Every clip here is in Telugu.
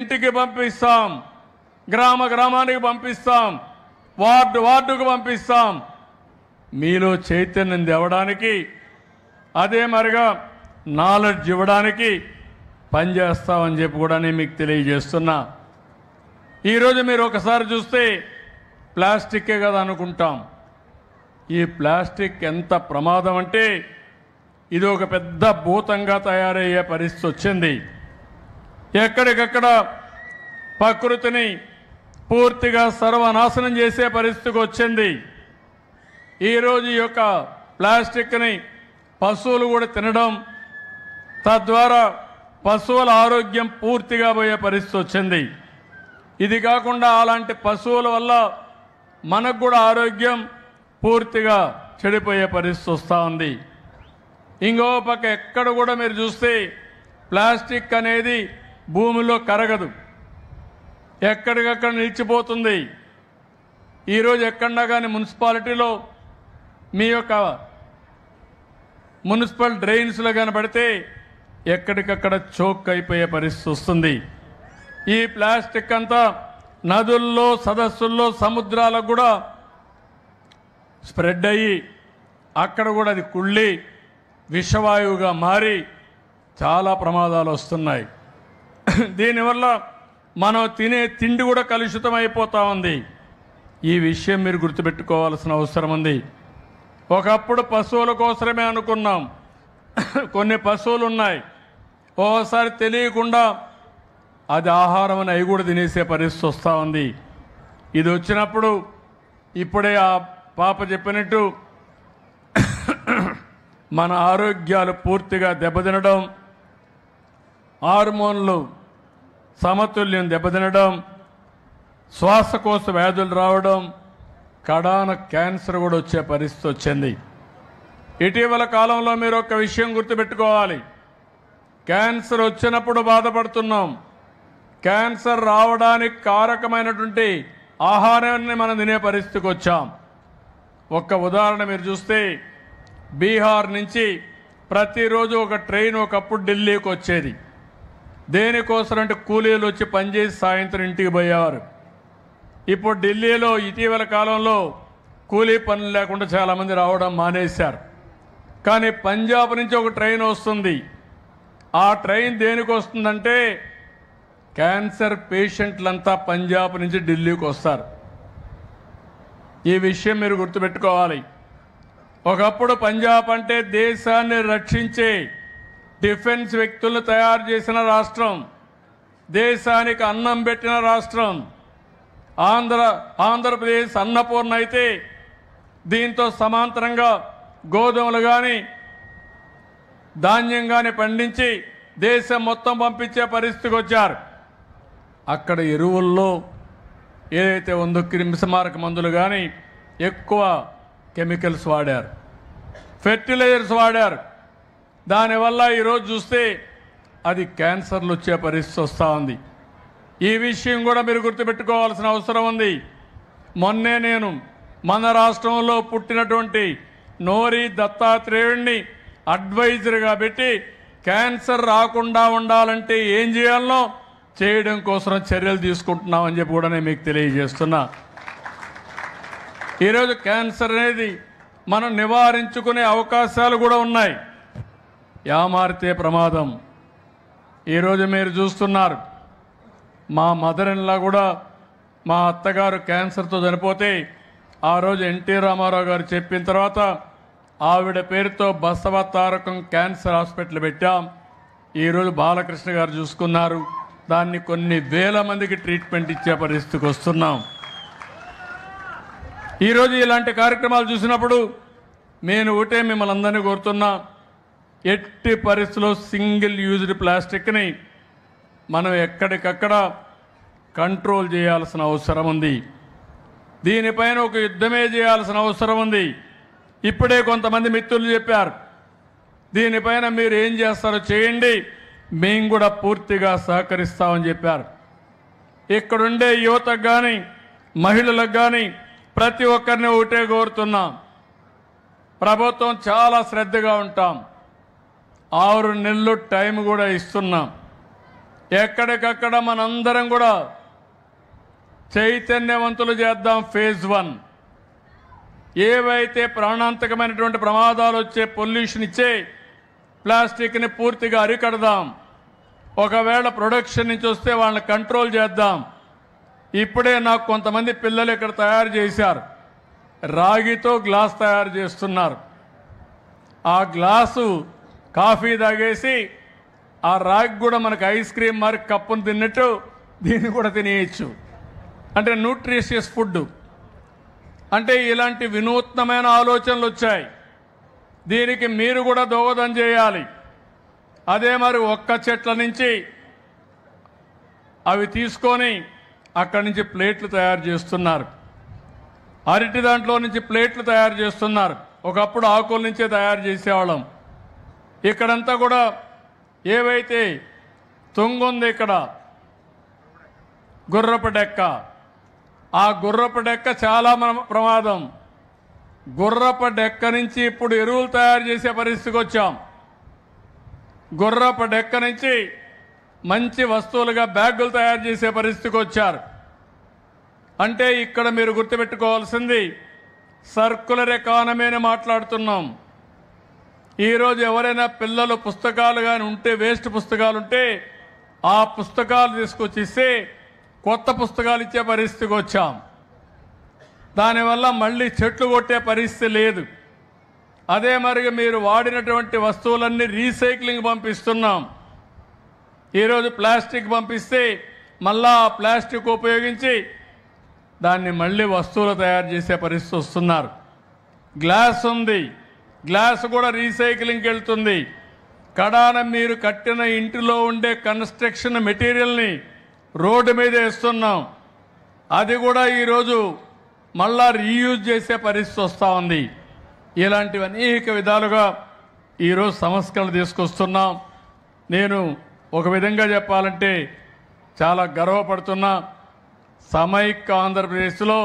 ఇంటికి పంపిస్తాం, గ్రామ గ్రామానికి పంపిస్తాం, వార్డు వార్డుకు పంపిస్తాం. మీలో చైతన్యం తేవడానికి, అదే మరిగా నాలెడ్జ్ ఇవ్వడానికి పనిచేస్తామని చెప్పి కూడా నేను మీకు తెలియజేస్తున్నా. ఈరోజు మీరు ఒకసారి చూస్తే ప్లాస్టిక్కే కదా అనుకుంటాం. ఈ ప్లాస్టిక్ ఎంత ప్రమాదం అంటే ఇది ఒక పెద్ద భూతంగా తయారయ్యే పరిస్థితి వచ్చింది. ఎక్కడికక్కడ ప్రకృతిని పూర్తిగా సర్వనాశనం చేసే పరిస్థితికి వచ్చింది. ఈరోజు ఈ యొక్క ప్లాస్టిక్ని పశువులు కూడా తినడం, తద్వారా పశువుల ఆరోగ్యం పూర్తిగా పోయే పరిస్థితి వచ్చింది. ఇది కాకుండా అలాంటి పశువుల వల్ల మనకు కూడా ఆరోగ్యం పూర్తిగా చెడిపోయే పరిస్థితి వస్తూ ఉంది. ఇంకో పక్క ఎక్కడ కూడా మీరు చూస్తే ప్లాస్టిక్ అనేది భూమిలో కరగదు, ఎక్కడికక్కడ నిలిచిపోతుంది. ఈరోజు ఎక్కడన్నా కానీ మున్సిపాలిటీలో మీ యొక్క మున్సిపల్ డ్రైన్స్లో కనబడితే ఎక్కడికక్కడ చోక్ అయిపోయే పరిస్థితి వస్తుంది. ఈ ప్లాస్టిక్ అంతా నదుల్లో, సదస్సుల్లో, సముద్రాలకు కూడా స్ప్రెడ్ అయ్యి అక్కడ కూడా అది కుళ్ళి విషవాయువుగా మారి చాలా ప్రమాదాలు వస్తున్నాయి. దీనివల్ల మనం తినే తిండి కూడా కలుషితం అయిపోతూ ఉంది. ఈ విషయం మీరు గుర్తుపెట్టుకోవాల్సిన అవసరం ఉంది. ఒకప్పుడు పశువుల కోసమే అనుకున్నాం, కొన్ని పశువులు ఉన్నాయి, ఓసారి తెలియకుండా అది ఆహారం అని అవి కూడా తినేసే పరిస్థితి వస్తూ ఉంది. ఇది వచ్చినప్పుడు ఇప్పుడే ఆ పాప చెప్పినట్టు మన ఆరోగ్యాలు పూర్తిగా దెబ్బతినడం, హార్మోన్లు సమతుల్యం దెబ్బతినడం, శ్వాసకోశ వ్యాధులు రావడం, కడాన క్యాన్సర్ కూడా వచ్చే పరిస్థితి వచ్చింది. ఇటీవల కాలంలో మీరు ఒక విషయం గుర్తుపెట్టుకోవాలి. క్యాన్సర్ వచ్చినప్పుడు బాధపడుతున్నాం. క్యాన్సర్ రావడానికి కారకమైనటువంటి ఆహారాన్ని మనం తినే పరిస్థితికి వచ్చాం. ఒక్క ఉదాహరణ మీరు చూస్తే బీహార్ నుంచి ప్రతిరోజు ఒక ట్రైన్ ఒకప్పుడు ఢిల్లీకి వచ్చేది. దేనికోసం అంటే కూలీలు వచ్చి పనిచేసి సాయంత్రం ఇంటికి పోయేవారు. ఇప్పుడు ఢిల్లీలో ఇటీవల కాలంలో కూలీ పనులు లేకుండా చాలామంది రావడం మానేశారు. కానీ పంజాబ్ నుంచి ఒక ట్రైన్ వస్తుంది. ఆ ట్రైన్ దేనికి వస్తుందంటే క్యాన్సర్ పేషెంట్లంతా పంజాబ్ నుంచి ఢిల్లీకి వస్తారు. ఈ విషయం మీరు గుర్తుపెట్టుకోవాలి. ఒకప్పుడు పంజాబ్ అంటే దేశాన్ని రక్షించే డిఫెన్స్ వ్యక్తులను తయారు చేసిన రాష్ట్రం, దేశానికి అన్నం పెట్టిన రాష్ట్రం. ఆంధ్రప్రదేశ్ అన్నపూర్ణ అయితే దీంతో సమాంతరంగా గోధుమలు కానీ ధాన్యం కానీ పండించి దేశం మొత్తం పంపించే పరిస్థితికి వచ్చారు. అక్కడ ఎరువుల్లో ఏదైతే ఉందో క్రిమిసంహారక మందులు కానీ ఎక్కువ కెమికల్స్ వాడారు, ఫెర్టిలైజర్స్ వాడారు. దానివల్ల ఈరోజు చూస్తే అది క్యాన్సర్లు వచ్చే పరిస్థితి వస్తూ ఉంది. ఈ విషయం కూడా మీరు గుర్తుపెట్టుకోవాల్సిన అవసరం ఉంది. మొన్నే నేను మన రాష్ట్రంలో పుట్టినటువంటి నోరి దత్తాత్రేయుడిని అడ్వైజర్గా పెట్టి క్యాన్సర్ రాకుండా ఉండాలంటే ఏం చేయాలనో చేయడం కోసం చర్యలు తీసుకుంటున్నామని చెప్పి కూడా నేను మీకు తెలియజేస్తున్నా. ఈరోజు క్యాన్సర్ అనేది మనం నివారించుకునే అవకాశాలు కూడా ఉన్నాయి. యామారితే ప్రమాదం. ఈరోజు మీరు చూస్తున్నారు, మా మదర్ ఇన్ లా కూడా మా అత్తగారు క్యాన్సర్తో చనిపోతే ఆ రోజు ఎన్టీ రామారావు గారు చెప్పిన తర్వాత ఆవిడ పేరుతో బసవ తారకం క్యాన్సర్ హాస్పిటల్ పెట్టాం. ఈరోజు బాలకృష్ణ గారు చూసుకున్నారు. దాన్ని కొన్ని వేల మందికి ట్రీట్మెంట్ ఇచ్చే పరిస్థితికి వస్తున్నాం. ఈరోజు ఇలాంటి కార్యక్రమాలు చూసినప్పుడు నేను ఒకటే మిమ్మల్ని అందరినీ కోరుతున్నా, ఎట్టి పరిస్థితుల్లో సింగిల్ యూజ్డ్ ప్లాస్టిక్ని మనం ఎక్కడికక్కడ కంట్రోల్ చేయాల్సిన అవసరం ఉంది. దీనిపైన ఒక యుద్ధమే చేయాల్సిన అవసరం ఉంది. ఇప్పుడే కొంతమంది మిత్రులు చెప్పారు, దీనిపైన మీరు ఏం చేస్తారో చేయండి, మేము కూడా పూర్తిగా సహకరిస్తామని చెప్పారు. ఇక్కడుండే యువతకు కానీ మహిళలకు కానీ ప్రతి ఒక్కరిని ఒకటే కోరుతున్నాం, ప్రభుత్వం చాలా శ్రద్ధగా ఉంటాం, 6 నెలలు టైం కూడా ఇస్తున్నాం. ఎక్కడికక్కడ మనందరం కూడా చైతన్యవంతులు చేద్దాం. ఫేజ్ 1 ఏవైతే ప్రాణాంతకమైనటువంటి ప్రమాదాలు వచ్చే పొల్యూషన్ ఇచ్చే ప్లాస్టిక్ని పూర్తిగా అరికడదాం. ఒకవేళ ప్రొడక్షన్ నుంచి వస్తే వాళ్ళని కంట్రోల్ చేద్దాం. ఇప్పుడే నాకు కొంతమంది పిల్లలు ఇక్కడ తయారు చేశారు, రాగితో గ్లాస్ తయారు చేస్తున్నారు. ఆ గ్లాసు కాఫీ తాగేసి ఆ రాగి కూడా మనకు ఐస్ క్రీమ్ మరి కప్పును తిన్నట్టు దీన్ని కూడా తినేయచ్చు. అంటే న్యూట్రిషియస్ ఫుడ్. అంటే ఇలాంటి వినూత్నమైన ఆలోచనలు వచ్చాయి. దీనికి మీరు కూడా దోహదం చేయాలి. అదే మరి ఒక్క చెట్ల నుంచి అవి తీసుకొని అక్కడి నుంచి ప్లేట్లు తయారు చేస్తున్నారు. అరటి దాంట్లో నుంచి ప్లేట్లు తయారు చేస్తున్నారు. ఒకప్పుడు ఆకుల నుంచే తయారు చేసేవాళ్ళం. ఇక్కడంతా కూడా ఏవైతే తుంగుంది ఇక్కడ గుర్రపు డెక్క, ఆ గుర్రపు డెక్క చాలా ప్రమాదం. గుర్రపు డెక్క నుంచి ఇప్పుడు ఎరువులు తయారు చేసే పరిస్థితికి వచ్చాం. గుర్రపు డెక్క నుంచి మంచి వస్తువులుగా బ్యాగులు తయారు చేసే పరిస్థితికి వచ్చారు. అంటే ఇక్కడ మీరు గుర్తుపెట్టుకోవాల్సింది సర్కులర్ ఎకానమీని మాట్లాడుతున్నాం. ఈరోజు ఎవరైనా పిల్లలు పుస్తకాలు కానీ ఉంటే, వేస్ట్ పుస్తకాలు ఉంటే ఆ పుస్తకాలు తీసుకొచ్చి ఇస్తే కొత్త పుస్తకాలు ఇచ్చే పరిస్థితికి వచ్చాం. దానివల్ల మళ్ళీ చెట్లు కొట్టే పరిస్థితి లేదు. అదే మరిగా మీరు వాడినటువంటి వస్తువులన్నీ రీసైక్లింగ్ పంపిస్తున్నాం. ఈరోజు ప్లాస్టిక్ పంపిస్తే మళ్ళా ఆ ప్లాస్టిక్ ఉపయోగించి దాన్ని మళ్ళీ వస్తువులు తయారు చేసే పరిస్థితి వస్తున్నారు. గ్లాస్ ఉంది, గ్లాస్ కూడా రీసైక్లింగ్కి వెళ్తుంది. కడాన మీరు కట్టిన ఇంటిలో ఉండే కన్స్ట్రక్షన్ మెటీరియల్ని రోడ్డు మీద వేస్తున్నాం. అది కూడా ఈరోజు మళ్ళా రీయూజ్ చేసే పరిస్థితి వస్తూ ఉంది. ఇలాంటివి అనేక విధాలుగా ఈరోజు సంస్కరణలు తీసుకొస్తున్నాం. నేను ఒక విధంగా చెప్పాలంటే చాలా గర్వపడుతున్నా. సమైక్య ఆంధ్రప్రదేశ్లో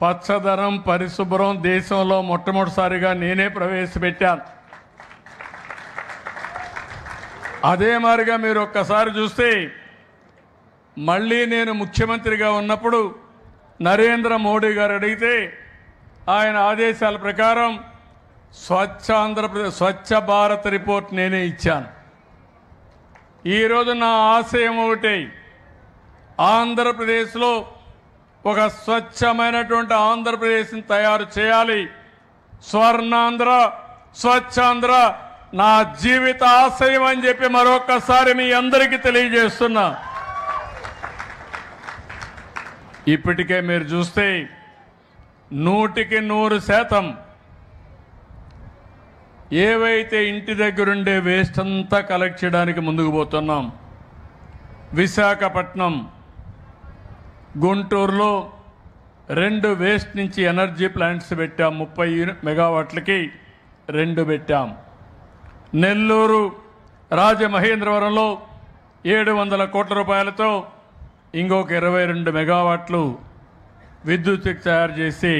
పచ్చదనం పరిశుభ్రం దేశంలో మొట్టమొదటిసారిగా నేనే ప్రవేశపెట్టాను. అదే మాదిరిగా మీరు ఒక్కసారి చూస్తే మళ్ళీ నేను ముఖ్యమంత్రిగా ఉన్నప్పుడు నరేంద్ర మోడీ గారు అడిగితే ఆయన ఆదేశాల ప్రకారం స్వచ్ఛ భారత్ రిపోర్ట్ నేనే ఇచ్చాను. ఈరోజు నా ఆశయం ఒకటే, ఆంధ్రప్రదేశ్లో ఒక స్వచ్ఛమైనటువంటి ఆంధ్రప్రదేశ్ని తయారు చేయాలి. స్వర్ణాంధ్ర, స్వచ్ఛాంధ్ర నా జీవిత ఆశయం అని చెప్పి మరొకసారి మీ అందరికీ తెలియజేస్తున్నా. ఇప్పటికే మీరు చూస్తే 100% ఏవైతే ఇంటి దగ్గరుండే వేస్ట్ అంతా కలెక్ట్ చేయడానికి ముందుకు పోతున్నాం. విశాఖపట్నం, గుంటూరులో 2 వేస్ట్ నుంచి ఎనర్జీ ప్లాంట్స్ పెట్టాం. 30 మెగావాట్లకి 2 పెట్టాం. నెల్లూరు, రాజమహేంద్రవరంలో 700 కోట్ల రూపాయలతో ఇంకొక 22 మెగావాట్లు విద్యుత్ తయారు చేసి